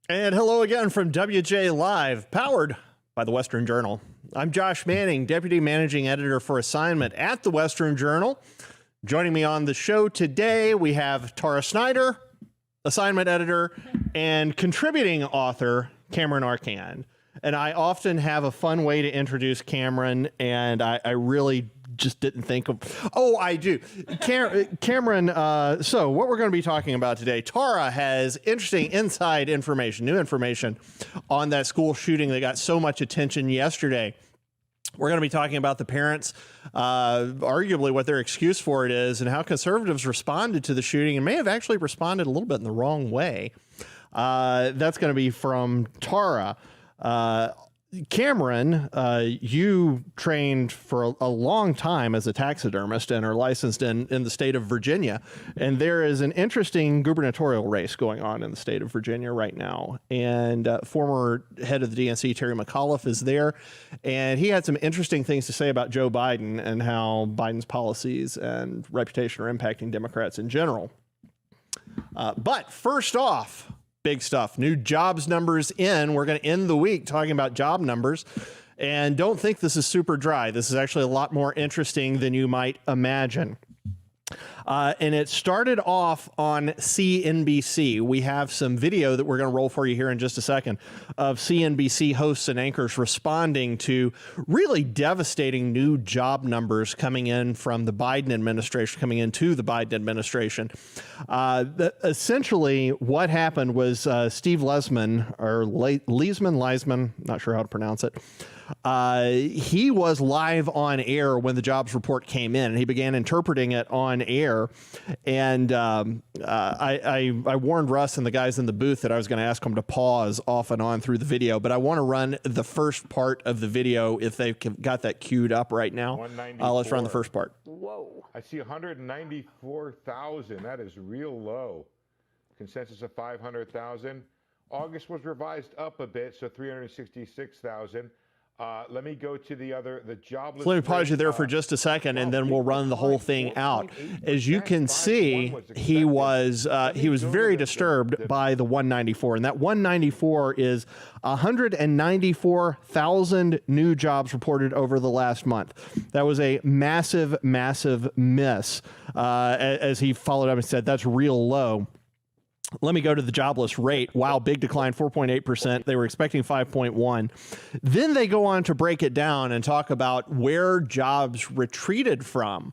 And hello again from WJ Live, powered by the Western Journal. I'm Josh Manning, Deputy Managing Editor for Assignment at the Western Journal. Joining me on the show today, we have Tara Snyder, Assignment Editor, and contributing author, Cameron Arcand. And I often have a fun way to introduce Cameron, and I really just didn't think of... Oh, I do. Cameron, so what we're going to be talking about today, Tara has interesting inside information, new information on that school shooting that got so much attention yesterday. We're going to be talking about the parents, arguably what their excuse for it is, and how conservatives responded to the shooting and may have actually responded a little bit in the wrong way. That's going to be from Tara. Cameron, you trained for a long time as a taxidermist and are licensed in the state of Virginia. And there is an interesting gubernatorial race going on in the state of Virginia right now. And former head of the DNC, Terry McAuliffe, is there. And he had some interesting things to say about Joe Biden and how Biden's policies and reputation are impacting Democrats in general. But first off, big stuff. New jobs numbers in. We're going to end the week talking about job numbers. And don't think this is super dry. This is actually a lot more interesting than you might imagine. And it started off on CNBC. We have some video that we're going to roll for you here in just a second of CNBC hosts and anchors responding to really devastating new job numbers coming in from the Biden administration, coming into the Biden administration. Essentially, what happened was Steve Leisman, or Leisman, not sure how to pronounce it. He was live on air when the jobs report came in, and he began interpreting it on air. And I warned Russ and the guys in the booth that I was going to ask them to pause off and on through the video, but I want to run the first part of the video if they've got that queued up right now. Let's run the first part. Whoa. I see 194,000. That is real low. Consensus of 500,000. August was revised up a bit, so 366,000. Let me go to the jobless. So let me pause you there for just a second, and then we'll run the whole thing out. As you can see, he was very disturbed by the 194, and that 194 is 194,000 new jobs reported over the last month. That was a massive, massive miss. As he followed up and said, that's real low. Let me go to the jobless rate. Wow, big decline, 4.8%. They were expecting 5.1. Then they go on to break it down and talk about where jobs retreated from.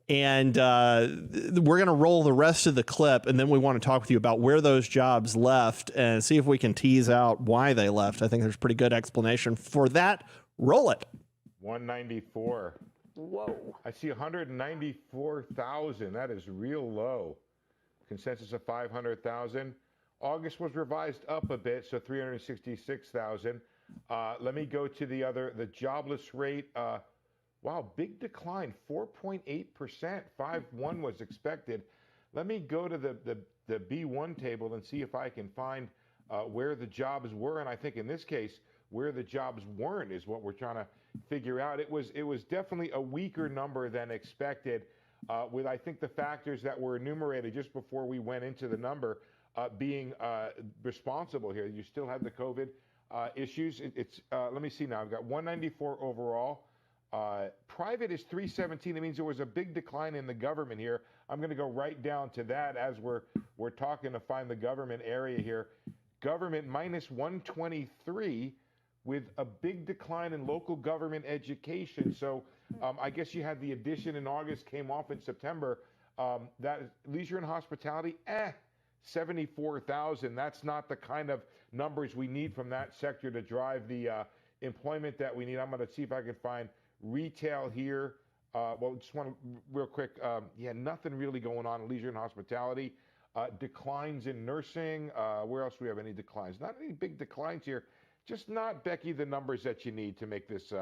And we're going to roll the rest of the clip, and then we want to talk with you about where those jobs left and see if we can tease out why they left. I think there's a pretty good explanation for that. Roll it. 194. Whoa. I see 194,000. That is real low. Consensus of 500,000. August was revised up a bit, so 366,000. Let me go to the jobless rate. Wow, big decline, 4.8%. 5.1 was expected. Let me go to the B1 table and see if I can find where the jobs were. And I think in this case, where the jobs weren't is what we're trying to figure out. It was definitely a weaker number than expected. With, I think, the factors that were enumerated just before we went into the number being responsible here. You still have the COVID issues. Let me see now. I've got 194 overall. Private is 317. It means there was a big decline in the government here. I'm going to go right down to that as we're talking to find the government area here. Government minus 123 with a big decline in local government education. So I guess you had the addition in August, came off in September. That leisure and hospitality, 74,000. That's not the kind of numbers we need from that sector to drive the employment that we need. I'm going to see if I can find retail here. Well, just want to real quick. Yeah, nothing really going on in leisure and hospitality. Declines in nursing. Where else do we have any declines? Not any big declines here. Just not, Becky, the numbers that you need to make this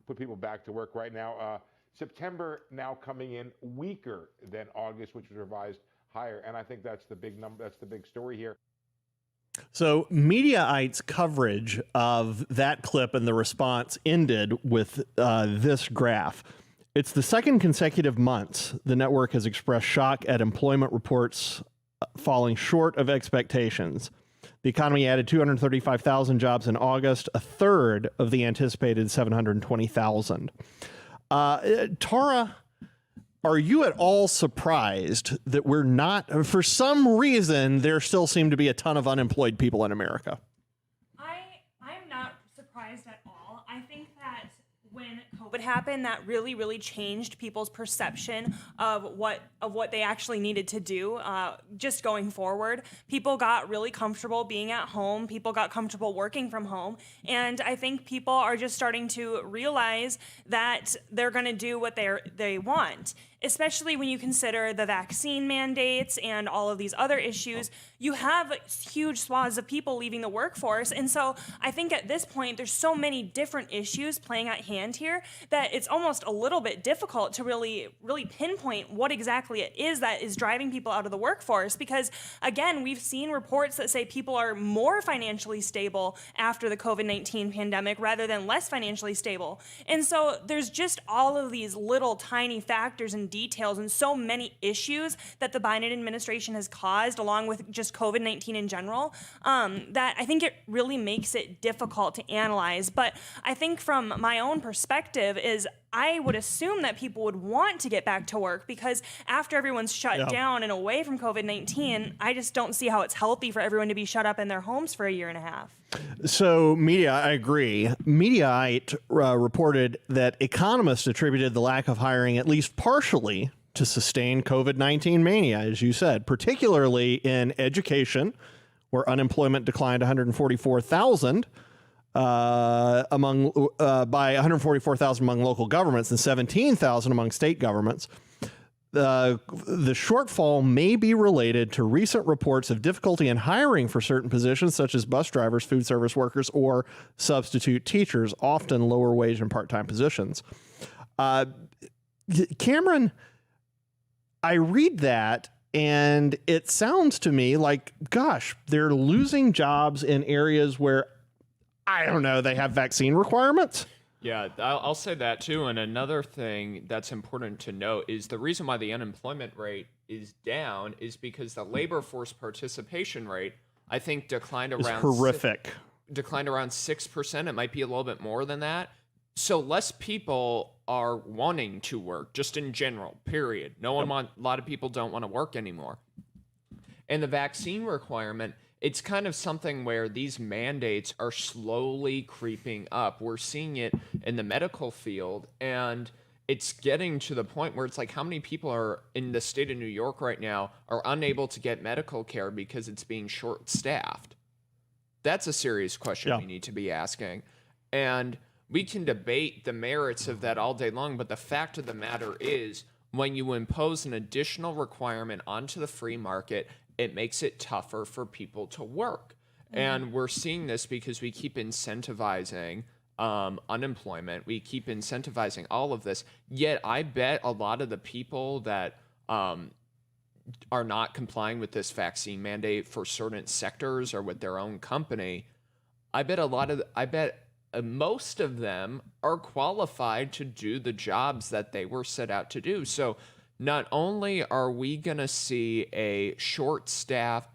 put people back to work right now. September now coming in weaker than August, which was revised higher. And I think that's the big number. That's the big story here. So Mediaite's coverage of that clip and the response ended with this graph. It's the second consecutive months the network has expressed shock at employment reports falling short of expectations. The economy added 235,000 jobs in August, a third of the anticipated 720,000. Tara, are you at all surprised that we're not, for some reason, there still seem to be a ton of unemployed people in America? I'm not surprised at all. I think that when COVID happened, that really changed people's perception of what they actually needed to do just going forward. People got really comfortable being at home. People got comfortable working from home. And I think people are just starting to realize that they're going to do what they want. Especially when you consider the vaccine mandates and all of these other issues, you have huge swaths of people leaving the workforce. And so I think at this point, there's so many different issues playing at hand here that it's almost a little bit difficult to really pinpoint what exactly it is that is driving people out of the workforce. Because again, we've seen reports that say people are more financially stable after the COVID-19 pandemic rather than less financially stable. And so there's just all of these little tiny factors and details and so many issues that the Biden administration has caused, along with just COVID-19 in general, that I think it really makes it difficult to analyze. But I think from my own perspective is I would assume that people would want to get back to work, because after everyone's shut down and away from COVID-19, I just don't see how it's healthy for everyone to be shut up in their homes for a year and a half. So I agree. Mediaite reported that economists attributed the lack of hiring at least partially to sustained COVID-19 mania, as you said, particularly in education, where unemployment declined 144,000 by 144,000 among local governments and 17,000 among state governments. The shortfall may be related to recent reports of difficulty in hiring for certain positions, such as bus drivers, food service workers, or substitute teachers, often lower wage and part-time positions. Cameron, I read that and it sounds to me like, gosh, they're losing jobs in areas where, I don't know, they have vaccine requirements. Yeah, I'll say that too. And another thing that's important to note is the reason why the unemployment rate is down is because the labor force participation rate, I think, declined around horrific. Declined around 6%. It might be a little bit more than that. So less people are wanting to work, just in general, period. A lot of people don't want to work anymore. And the vaccine requirement, it's kind of something where these mandates are slowly creeping up. We're seeing it in the medical field, and it's getting to the point where it's like, how many people are in the state of New York right now are unable to get medical care because it's being short-staffed? That's a serious question we need to be asking. And we can debate the merits of that all day long, but the fact of the matter is, when you impose an additional requirement onto the free market, it makes it tougher for people to work. And we're seeing this because we keep incentivizing unemployment. We keep incentivizing all of this. Yet I bet a lot of the people that are not complying with this vaccine mandate for certain sectors or with their own company, I bet most of them are qualified to do the jobs that they were set out to do. So not only are we going to see a short staff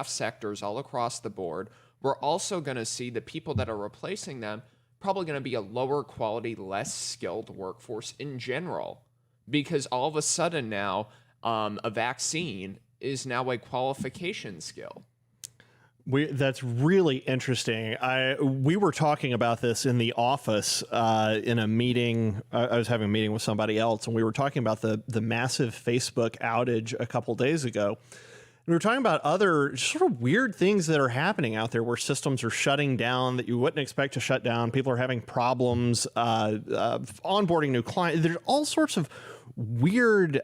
sectors all across the board, we're also going to see the people that are replacing them probably going to be a lower quality, less skilled workforce in general, because all of a sudden now a vaccine is now a qualification skill. That's really interesting. We were talking about this in the office in a meeting. I was having a meeting with somebody else, and we were talking about the massive Facebook outage a couple days ago. And we were talking about other sort of weird things that are happening out there where systems are shutting down that you wouldn't expect to shut down. People are having problems onboarding new clients. There's all sorts of weird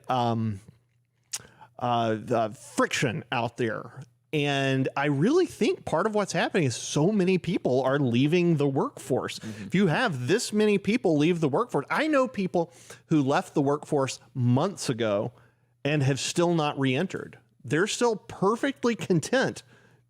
friction out there. And I really think part of what's happening is so many people are leaving the workforce. If you have this many people leave the workforce, I know people who left the workforce months ago and have still not re-entered. They're still perfectly content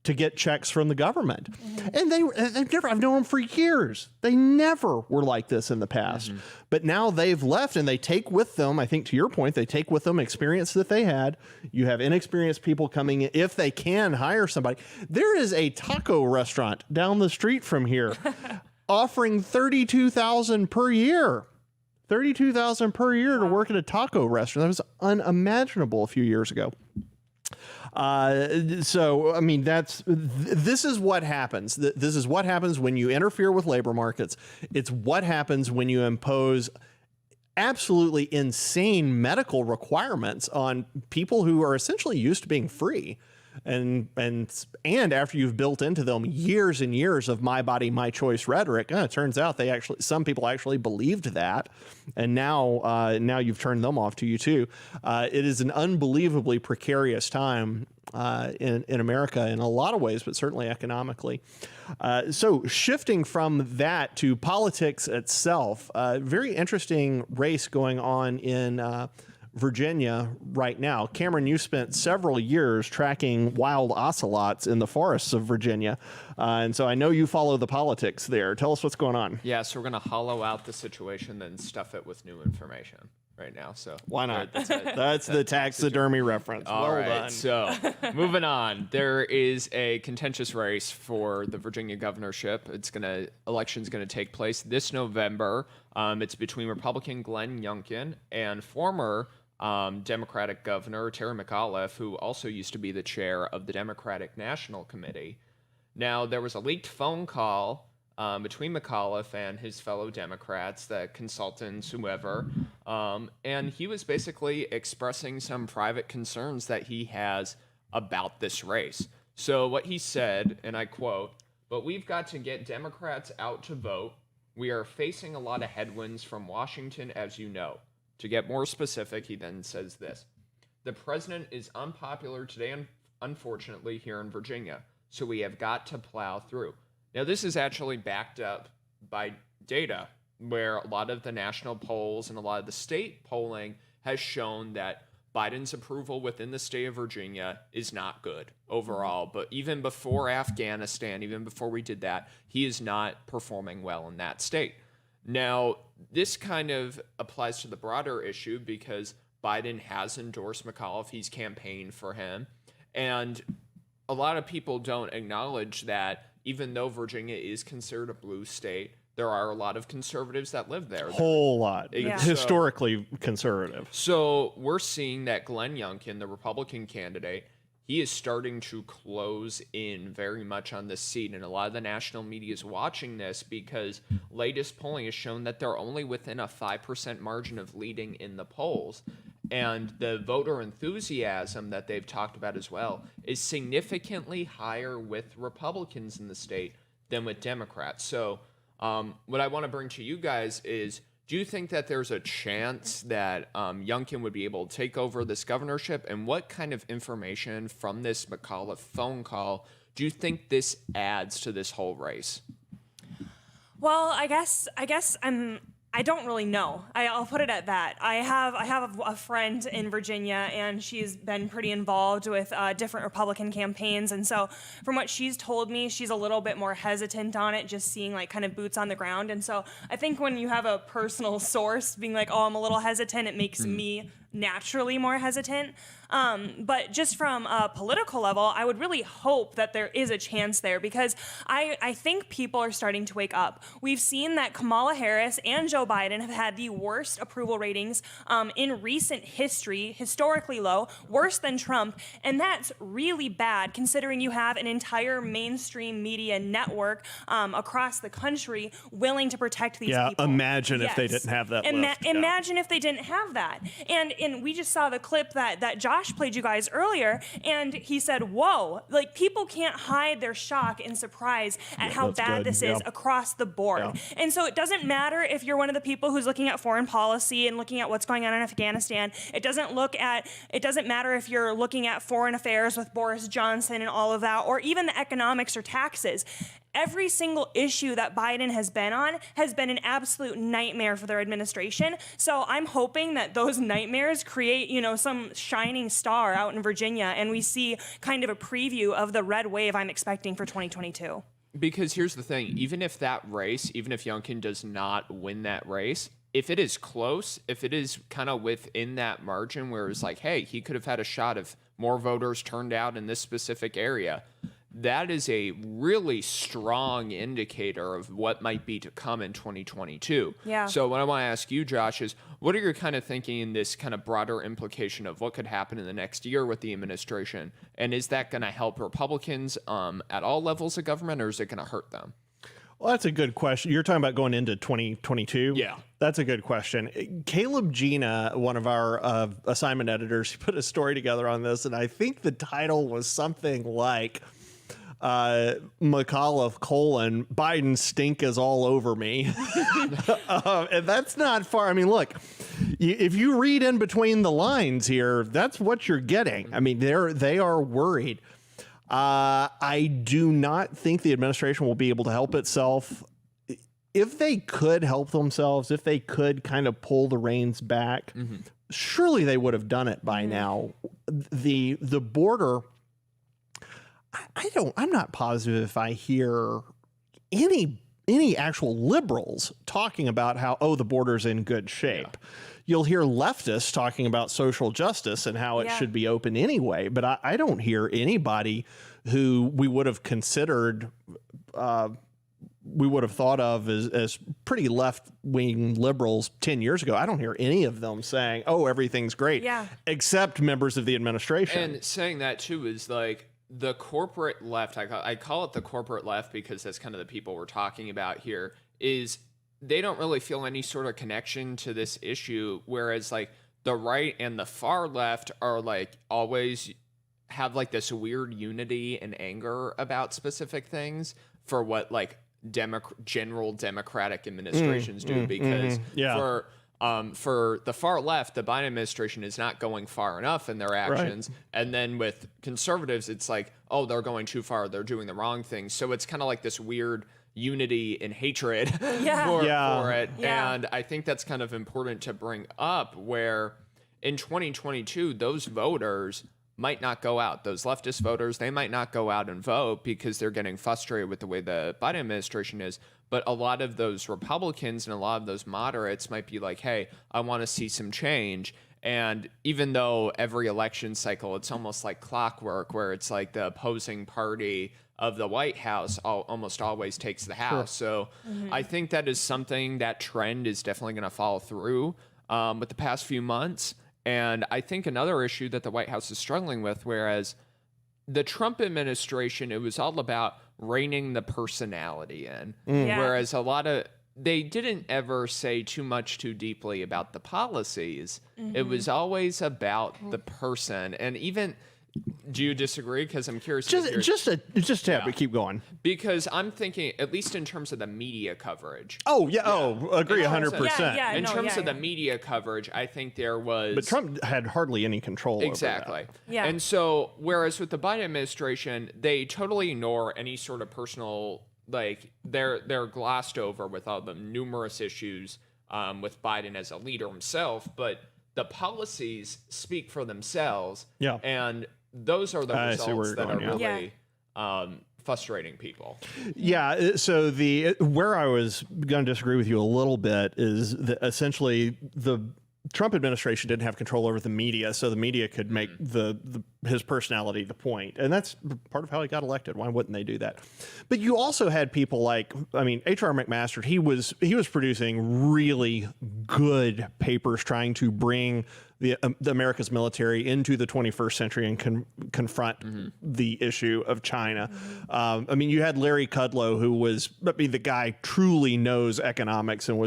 to get checks from the government. And I've known them for years. They never were like this in the past. But now they've left and they take with them, I think to your point, they take with them experience that they had. You have inexperienced people coming in, if they can hire somebody. There is a taco restaurant down the street from here offering $32,000 per year. $32,000 per year to work at a taco restaurant. That was unimaginable a few years ago. So, I mean, this is what happens. This is what happens when you interfere with labor markets. It's what happens when you impose absolutely insane medical requirements on people who are essentially used to being free. And after you've built into them years and years of my body, my choice rhetoric, it turns out some people actually believed that, and now you've turned them off to you too. It is an unbelievably precarious time in America in a lot of ways, but certainly economically. So shifting from that to politics itself, very interesting race going on in Virginia right now. Cameron, you spent several years tracking wild ocelots in the forests of Virginia. And so I know you follow the politics there. Tell us what's going on. Yeah, so we're going to hollow out the situation, then stuff it with new information right now. So why not? That's the taxidermy reference. All well right, done. So moving on, there is a contentious race for the Virginia governorship. Election's going to take place this November. It's between Republican Glenn Youngkin and former Democratic Governor Terry McAuliffe, who also used to be the chair of the Democratic National Committee. Now, there was a leaked phone call between McAuliffe and his fellow Democrats, the consultants, whoever, and he was basically expressing some private concerns that he has about this race. So what he said, and I quote, "But we've got to get Democrats out to vote. We are facing a lot of headwinds from Washington, as you know." To get more specific, he then says this: "The president is unpopular today, unfortunately, here in Virginia, so we have got to plow through." Now, this is actually backed up by data, where a lot of the national polls and a lot of the state polling has shown that Biden's approval within the state of Virginia is not good overall. But even before Afghanistan, even before we did that, he is not performing well in that state. Now, this kind of applies to the broader issue because Biden has endorsed McAuliffe. He's campaigned for him. And a lot of people don't acknowledge that even though Virginia is considered a blue state, there are a lot of conservatives that live there. Whole lot. Yeah. Historically conservative. So we're seeing that Glenn Youngkin, the Republican candidate, he is starting to close in very much on this seat. And a lot of the national media is watching this because latest polling has shown that they're only within a 5% margin of leading in the polls. And the voter enthusiasm that they've talked about as well is significantly higher with Republicans in the state than with Democrats. So what I want to bring to you guys is, do you think that there's a chance that Youngkin would be able to take over this governorship? And what kind of information from this McAuliffe phone call do you think this adds to this whole race? Well, I guess I don't really know. I'll put it at that. I have a friend in Virginia, and she's been pretty involved with different Republican campaigns. And so from what she's told me, she's a little bit more hesitant on it, just seeing like kind of boots on the ground. And so I think when you have a personal source being like, oh, I'm a little hesitant, it makes me naturally more hesitant. But just from a political level, I would really hope that there is a chance there, because I think people are starting to wake up. We've seen that Kamala Harris and Joe Biden have had the worst approval ratings in recent history, historically low, worse than Trump. And that's really bad considering you have an entire mainstream media network across the country willing to protect these people. Imagine if they didn't have that lift. Imagine if they didn't have that. And we just saw the clip that Josh played you guys earlier, and he said, whoa, like people can't hide their shock and surprise at how bad this is across the board. Yeah. And so it doesn't matter if you're one of the people who's looking at foreign policy and looking at what's going on in Afghanistan. It doesn't matter if you're looking at foreign affairs with Boris Johnson and all of that, or even the economics or taxes. every single issue that Biden has been on has been an absolute nightmare for their administration. So I'm hoping that those nightmares create, some shining star out in Virginia, and we see kind of a preview of the red wave I'm expecting for 2022. Because here's the thing, even if Youngkin does not win that race, if it is close, if it is kind of within that margin where it's like, hey, he could have had a shot if more voters turned out in this specific area, that is a really strong indicator of what might be to come in 2022. Yeah. So what I want to ask you, Josh, is what are you kind of thinking in this kind of broader implication of what could happen in the next year with the administration? And is that going to help Republicans at all levels of government, or is it going to hurt them? Well, that's a good question. You're talking about going into 2022? Yeah. That's a good question. Caleb Gina, one of our assignment editors, put a story together on this, and I think the title was something like McAuliffe: Biden stink is all over me. And that's not far. I mean, look, if you read in between the lines here, that's what you're getting. I mean, they are worried. I do not think the administration will be able to help itself. If they could help themselves, if they could kind of pull the reins back, surely they would have done it by now. The border, I'm not positive if I hear any actual liberals talking about how, the border's in good shape. Yeah. You'll hear leftists talking about social justice and how it should be open anyway, but I don't hear anybody who we would have considered, we would have thought of as pretty left-wing liberals 10 years ago. I don't hear any of them saying, everything's great, except members of the administration. And saying that, too, is like the corporate left, I call it the corporate left because that's kind of the people we're talking about here, is they don't really feel any sort of connection to this issue, whereas like the right and the far left are like always have like this weird unity and anger about specific things for what like general democratic administrations do, because for the far left, the Biden administration is not going far enough in their actions. Right. And then with conservatives, it's like, they're going too far. They're doing the wrong thing. So it's kind of like this weird unity and hatred for it. Yeah. And I think that's kind of important to bring up, where in 2022, those voters might not go out. Those leftist voters, they might not go out and vote because they're getting frustrated with the way the Biden administration is. But a lot of those Republicans and a lot of those moderates might be like, hey, I want to see some change. And even though every election cycle, it's almost like clockwork, where it's like the opposing party of the White House almost always takes the House. Sure. So I think that is something, that trend is definitely going to follow through with the past few months. And I think another issue that the White House is struggling with, whereas the Trump administration, it was all about reining the personality in, whereas they didn't ever say too much too deeply about the policies. It was always about the person. And even, do you disagree? Because I'm curious. Just a tap, but keep going. Because I'm thinking, at least in terms of the media coverage. Agree 100%. In terms of the media coverage, I think there was. But Trump had hardly any control over that. Yeah. And so, whereas with the Biden administration, they totally ignore any sort of personal, like they're glossed over with all the numerous issues with Biden as a leader himself, but the policies speak for themselves. Yeah. And those are the results that are really frustrating people. Yeah. So where I was going to disagree with you a little bit is that essentially the Trump administration didn't have control over the media, so the media could make his personality the point. And that's part of how he got elected. Why wouldn't they do that? But you also had people like, H.R. McMaster, he was producing really good papers trying to bring the America's military into the 21st century and confront the issue of China. You had Larry Kudlow, who was, the guy truly knows economics and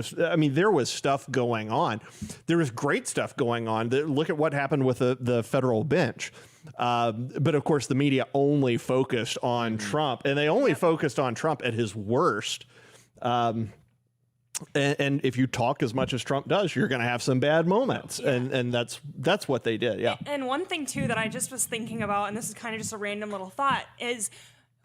there was stuff going on. There was great stuff going on. Look at what happened with the federal bench. But of course, the media only focused on Trump, and they only focused on Trump at his worst. And if you talk as much as Trump does, you're going to have some bad moments. Yeah. And that's what they did. Yeah. And one thing, too, that I just was thinking about, and this is kind of just a random little thought, is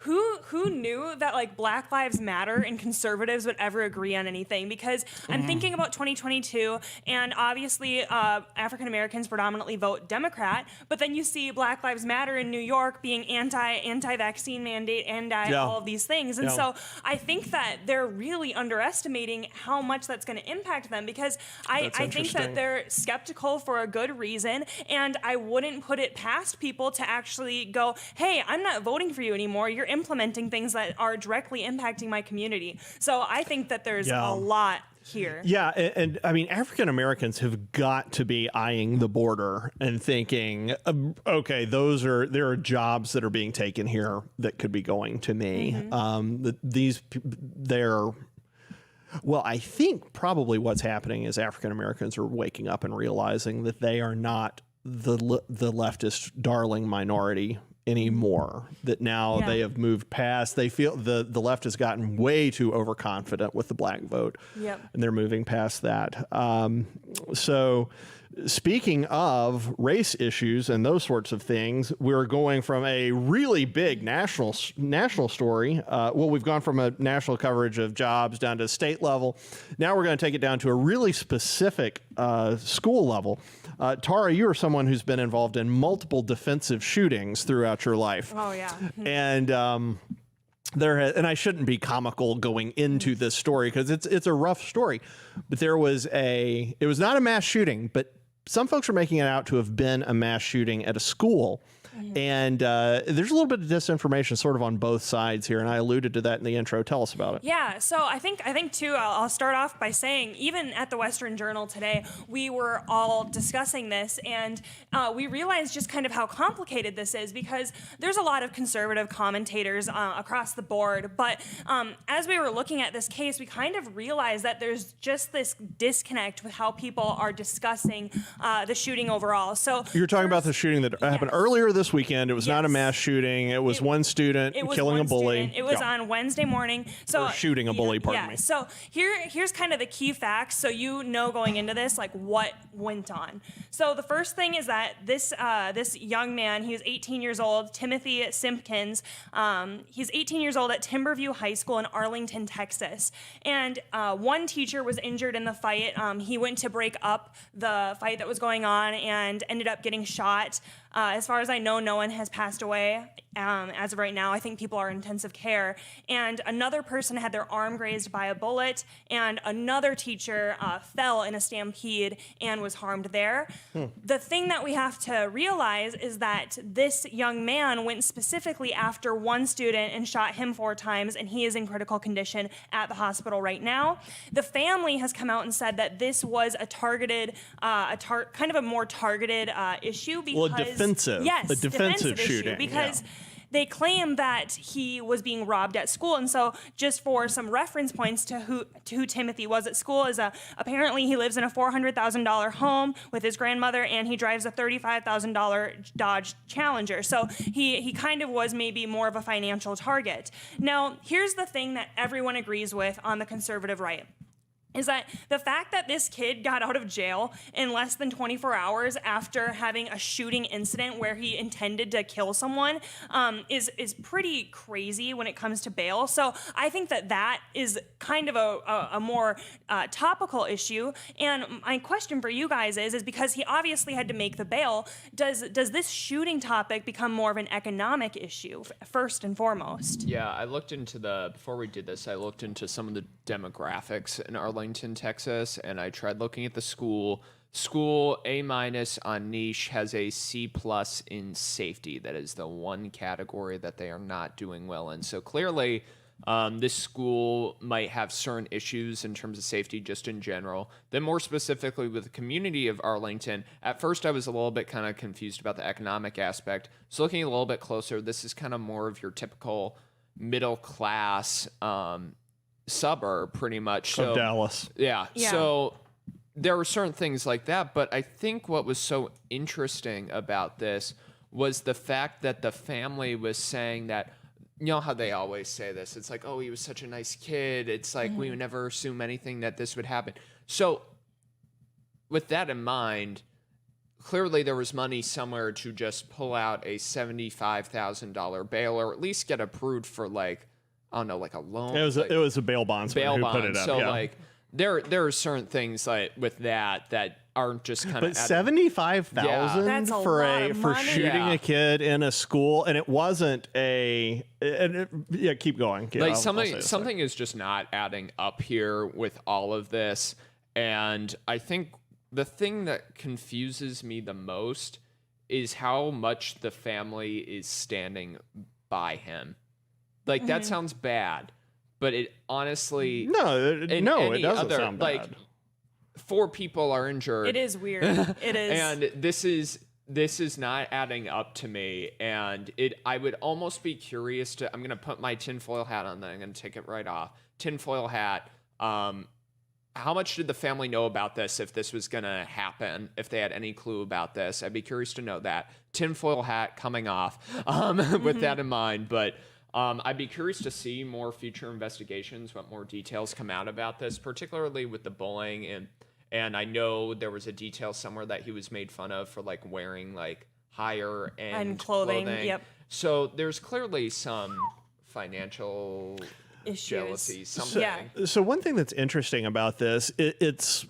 who knew that like Black Lives Matter and conservatives would ever agree on anything? Because I'm thinking about 2022, and obviously African Americans predominantly vote Democrat, but then you see Black Lives Matter in New York being anti-vaccine mandate, all of these things. And so I think that they're really underestimating how much that's going to impact them, because I think that they're skeptical for a good reason, and I wouldn't put it past people to actually go, hey, I'm not voting for you anymore. You're implementing things that are directly impacting my community. So I think that there's a lot here. Yeah, and I mean, African Americans have got to be eyeing the border and thinking, okay, there are jobs that are being taken here that could be going to me. Well, I think probably what's happening is African Americans are waking up and realizing that they are not the leftist darling minority anymore, that now they have moved past. They feel the left has gotten way too overconfident with the black vote, and they're moving past that. So speaking of race issues and those sorts of things, we're going from a really big national story. We've gone from a national coverage of jobs down to state level. Now we're going to take it down to a really specific school level. Tara, you are someone who's been involved in multiple defensive shootings throughout your life. Oh, yeah. And and I shouldn't be comical going into this story because it's a rough story, but it was not a mass shooting, but some folks are making it out to have been a mass shooting at a school. And there's a little bit of disinformation sort of on both sides here, and I alluded to that in the intro. Tell us about it. Yeah, so I think too, I'll start off by saying, even at the Western Journal today, we were all discussing this, and we realized just kind of how complicated this is, because there's a lot of conservative commentators across the board, but as we were looking at this case, we kind of realized that there's just this disconnect with how people are discussing the shooting overall. So you're talking about the shooting that happened earlier this weekend. It was not a mass shooting. It was one student killing a bully. It was on Wednesday morning. So or shooting a bully, pardon me. So here's kind of the key facts, so you know going into this, like what went on. So the first thing is that this young man, he was 18 years old, Timothy Simpkins. He's 18 years old at Timberview High School in Arlington, Texas. And one teacher was injured in the fight. He went to break up the fight that was going on and ended up getting shot. As far as I know, no one has passed away as of right now. I think people are in intensive care. And another person had their arm grazed by a bullet, and another teacher fell in a stampede and was harmed there. The thing that we have to realize is that this young man went specifically after one student and shot him 4 times, and he is in critical condition at the hospital right now. The family has come out and said that this was a targeted, kind of a more targeted issue, because a defensive shooting, issue, because they claim that he was being robbed at school. And so just for some reference points to who Timothy was at school, is apparently he lives in a $400,000 home with his grandmother, and he drives a $35,000 Dodge Challenger. So he kind of was maybe more of a financial target. Now, here's the thing that everyone agrees with on the conservative right, is that the fact that this kid got out of jail in less than 24 hours after having a shooting incident where he intended to kill someone is pretty crazy when it comes to bail. So I think that is kind of a more topical issue. And my question for you guys is because he obviously had to make the bail, does this shooting topic become more of an economic issue first and foremost? Yeah, before we did this, I looked into some of the demographics in Arlington, Texas, and I tried looking at the school. School A- on niche has a C+ in safety. That is the one category that they are not doing well in. So clearly, this school might have certain issues in terms of safety just in general. Then more specifically with the community of Arlington, at first I was a little bit kind of confused about the economic aspect. So looking a little bit closer, this is kind of more of your typical middle class suburb, pretty much. Of Dallas. Yeah. So there were certain things like that, but I think what was so interesting about this was the fact that the family was saying that, you know how they always say this, it's like, oh, he was such a nice kid, it's like we would never assume anything that this would happen. So with that in mind, clearly there was money somewhere to just pull out a $75,000 bail, or at least get approved for like, I don't know, like a loan. It was a bail bondsman who put it up. So yeah. like there are certain things like with that aren't just kind of. But $75,000 That's a for lot of for money. shooting Yeah. a kid in a school, and it wasn't keep going. Like I'll say something is just not adding up here with all of this, and I think the thing that confuses me the most is how much the family is standing by him. Like that sounds bad, but it honestly it doesn't sound bad. Like 4 people are injured. It is weird. It is. And this is not adding up to me, and I would almost be curious I'm gonna put my tinfoil hat on, then I'm gonna take it right off. Tinfoil hat. How much did the family know about this if this was gonna happen? If they had any clue about this, I'd be curious to know that. Tinfoil hat coming off with that in mind, but I'd be curious to see more future investigations, what more details come out about this, particularly with the bullying. And I know there was a detail somewhere that he was made fun of for like wearing like higher end clothing. Yep. So there's clearly some financial Issues. jealousy, something. Yeah. So one thing that's interesting about this, it's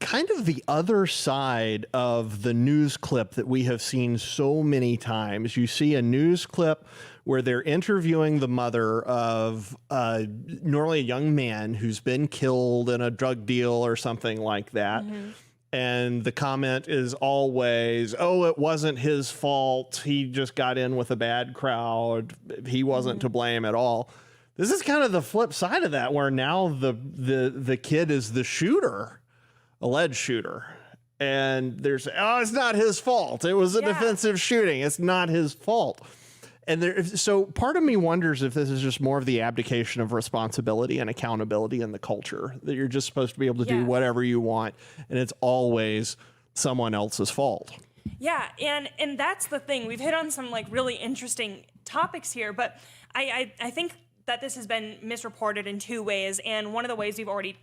kind of the other side of the news clip that we have seen so many times. You see a news clip where they're interviewing the mother of normally a young man who's been killed in a drug deal or something like that. And the comment is always, oh, it wasn't his fault. He just got in with a bad crowd. He wasn't to blame at all. This is kind of the flip side of that, where now the kid is the shooter, alleged shooter. And there's, oh, it's not his fault. It was a defensive shooting. It's not his fault. And so part of me wonders if this is just more of the abdication of responsibility and accountability in the culture, that you're just supposed to be able to do whatever you want, and it's always someone else's fault. Yeah, and that's the thing. We've hit on some like really interesting topics here, but I think that this has been misreported in 2 ways, and one of the ways we've already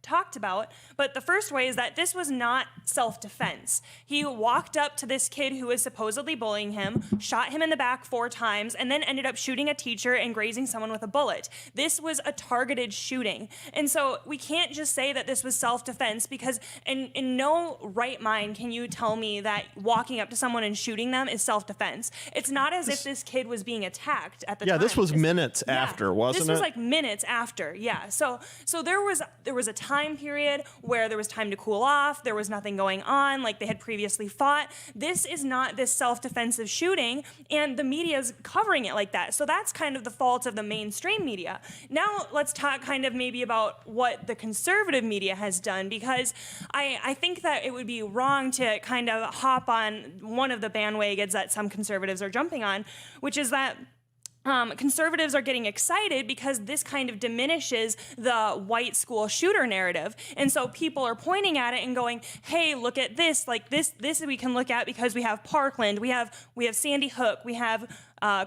talked about, but the first way is that this was not self-defense. He walked up to this kid who was supposedly bullying him, shot him in the back 4 times, and then ended up shooting a teacher and grazing someone with a bullet. This was a targeted shooting. And so we can't just say that this was self-defense, because in no right mind can you tell me that walking up to someone and shooting them is self-defense. It's not as if this kid was being attacked at the time. Yeah, this was minutes after, wasn't it? This was like minutes after, yeah. So there was a time period where there was time to cool off, there was nothing going on, like they had previously fought. This is not this self-defensive shooting, and the media is covering it like that. So that's kind of the fault of the mainstream media. Now let's talk kind of maybe about what the conservative media has done, because I think that it would be wrong to kind of hop on one of the bandwagons that some conservatives are jumping on, which is that conservatives are getting excited because this kind of diminishes the white school shooter narrative. And so people are pointing at it and going, hey, look at this. Like this we can look at because we have Parkland, we have Sandy Hook, we have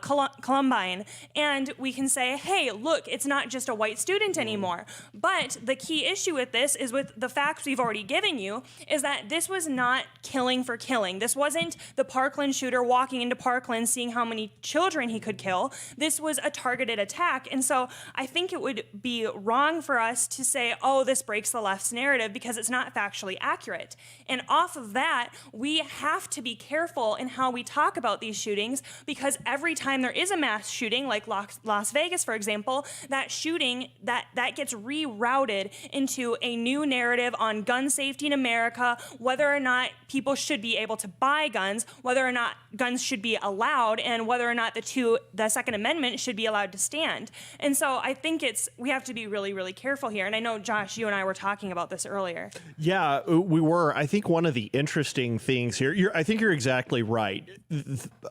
Columbine, and we can say, hey, look, it's not just a white student anymore. But the key issue with this is, with the facts we've already given you, is that this was not killing for killing. This wasn't the Parkland shooter walking into Parkland seeing how many children he could kill. This was a targeted attack. And so I think it would be wrong for us to say, oh, this breaks the left's narrative, because it's not factually accurate. And off of that, we have to be careful in how we talk about these shootings, because every time there is a mass shooting, like Las Vegas, for example, that shooting, that gets rerouted into a new narrative on gun safety in America, whether or not people should be able to buy guns, whether or not guns should be allowed, and whether or not the Second Amendment should be allowed to stand. And so I think we have to be really, really careful here. And I know, Josh, you and I were talking about this earlier. Yeah, we were. I think one of the interesting things here, I think you're exactly right.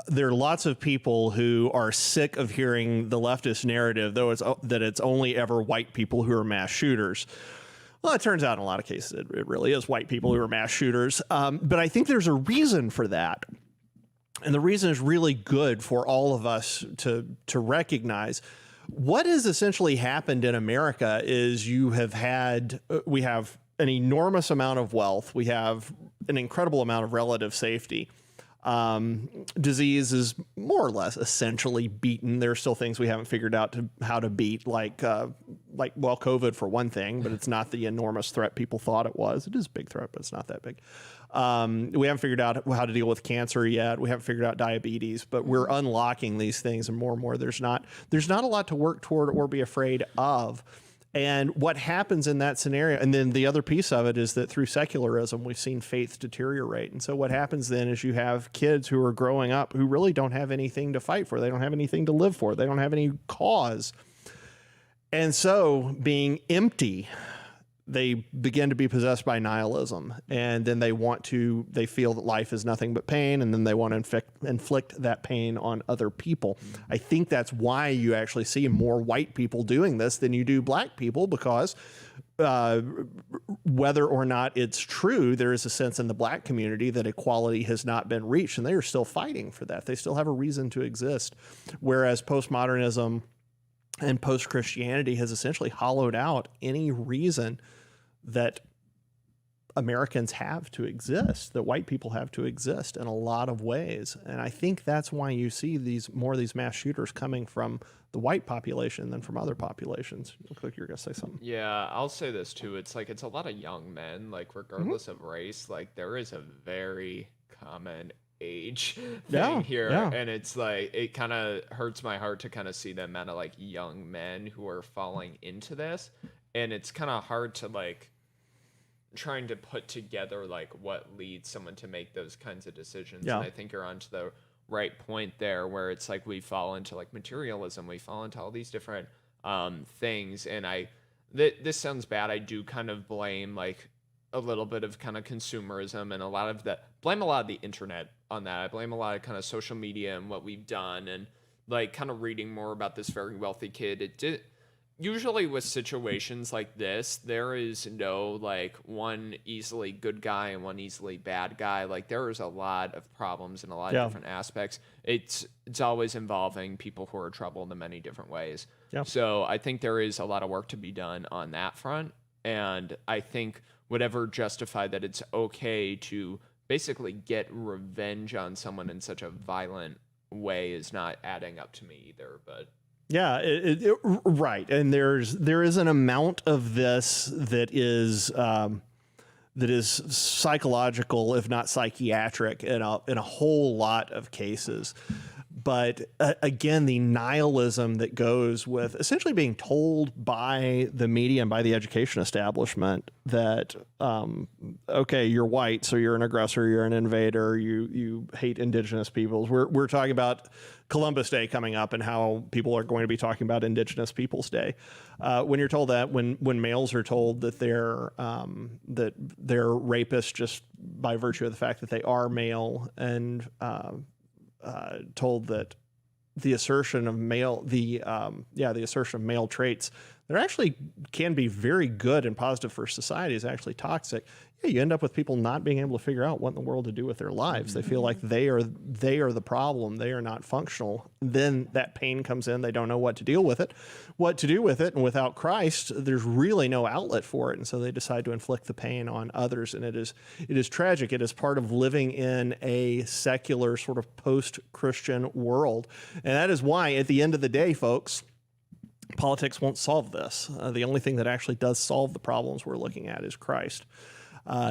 There are lots of people who are sick of hearing the leftist narrative, that it's only ever white people who are mass shooters. Well, it turns out in a lot of cases it really is white people who are mass shooters. But I think there's a reason for that. And the reason is really good for all of us to recognize. What has essentially happened in America is we have an enormous amount of wealth. We have an incredible amount of relative safety. Disease is more or less essentially beaten. There are still things we haven't figured out how to beat, like COVID for one thing, but it's not the enormous threat people thought it was. It is a big threat, but it's not that big. We haven't figured out how to deal with cancer yet. We haven't figured out diabetes, but we're unlocking these things, and more. There's not a lot to work toward or be afraid of. And what happens in that scenario, and then the other piece of it is that through secularism, we've seen faith deteriorate. And so what happens then is you have kids who are growing up who really don't have anything to fight for. They don't have anything to live for. They don't have any cause. And so being empty, they begin to be possessed by nihilism. And then they feel that life is nothing but pain. And then they want to inflict that pain on other people. I think that's why you actually see more white people doing this than you do black people, because whether or not it's true, there is a sense in the black community that equality has not been reached, and they are still fighting for that. They still have a reason to exist. Whereas postmodernism and post-Christianity has essentially hollowed out any reason that Americans have to exist, that white people have to exist in a lot of ways. And I think that's why you see more of these mass shooters coming from the white population than from other populations. You look like you're going to say something. Yeah, I'll say this too. It's a lot of young men, like regardless of race, like there is a very common age thing here. Yeah. And it's like, it kind of hurts my heart to kind of see the amount of like young men who are falling into this. And it's kind of hard to like trying to put together like what leads someone to make those kinds of decisions. Yeah. And I think you're onto the right point there, where it's like we fall into like materialism, we fall into all these different things. And this sounds bad. I do kind of blame like a little bit of kind of consumerism and blame a lot of the internet on that. I blame a lot of kind of social media and what we've done, and like kind of reading more about this very wealthy kid. Usually with situations like this, there is no like one easily good guy and one easily bad guy. Like there is a lot of problems in a lot of different aspects. It's always involving people who are troubled in many different ways. Yeah. So I think there is a lot of work to be done on that front. And I think whatever justified that it's okay to basically get revenge on someone in such a violent way is not adding up to me either. But yeah, right. And there is an amount of this that is psychological, if not psychiatric, in a whole lot of cases. But again, the nihilism that goes with essentially being told by the media and by the education establishment that, okay, you're white, so you're an aggressor, you're an invader, you hate indigenous peoples. We're talking about Columbus Day coming up and how people are going to be talking about Indigenous Peoples Day. When you're told that, when males are told that they're rapists just by virtue of the fact that they are male, and told that the assertion of male traits that actually can be very good and positive for society is actually toxic. Yeah, you end up with people not being able to figure out what in the world to do with their lives. They feel like they are the problem. They are not functional. Then that pain comes in. They don't know what to do with it. And without Christ, there's really no outlet for it. And so they decide to inflict the pain on others. And it is tragic. It is part of living in a secular sort of post-Christian world. And that is why at the end of the day, folks, politics won't solve this. The only thing that actually does solve the problems we're looking at is Christ.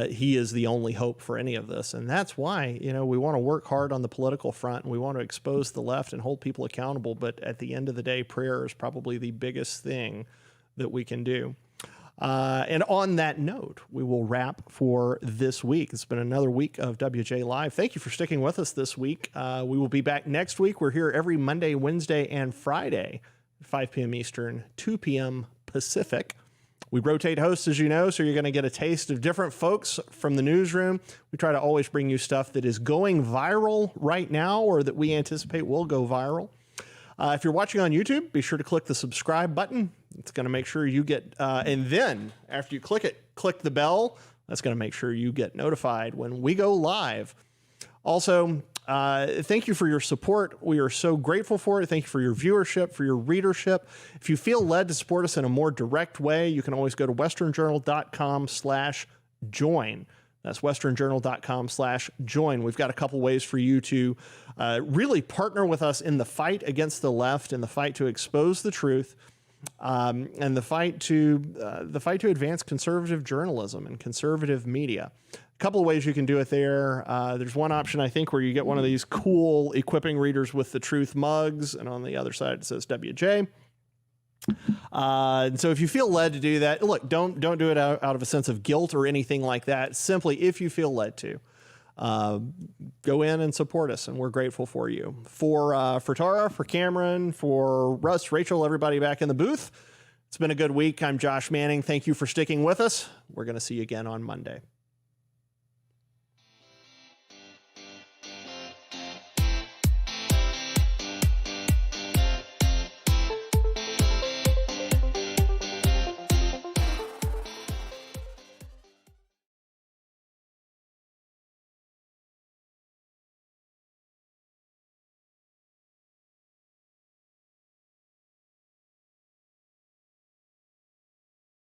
He is the only hope for any of this. And that's why, we want to work hard on the political front, and we want to expose the left and hold people accountable. But at the end of the day, prayer is probably the biggest thing that we can do. And on that note, we will wrap for this week. It's been another week of WJ Live. Thank you for sticking with us this week. We will be back next week. We're here every Monday, Wednesday, and Friday, 5 p.m. Eastern, 2 p.m. Pacific. We rotate hosts, as you know, so you're going to get a taste of different folks from the newsroom. We try to always bring you stuff that is going viral right now, or that we anticipate will go viral. If you're watching on YouTube, be sure to click the subscribe button. It's going to make sure you get, and then after you click it, click the bell. That's going to make sure you get notified when we go live. Also, Thank you for your support. We are so grateful for it. Thank you for your viewership, for your readership. If you feel led to support us in a more direct way, you can always go to westernjournal.com/join. That's westernjournal.com/join. We've got a couple ways for you to really partner with us in the fight against the left, in the fight to expose the truth, and the fight to advance conservative journalism and conservative media. A couple of ways you can do it there. There's one option, I think, where you get one of these cool equipping readers with the truth mugs, and on the other side it says WJ. And so if you feel led to do that, look, don't do it out of a sense of guilt or anything like that. Simply, if you feel led to, go in and support us, and we're grateful for you. For Tara, for Cameron, for Russ, Rachel, everybody back in the booth, it's been a good week. I'm Josh Manning. Thank you for sticking with us. We're going to see you again on Monday.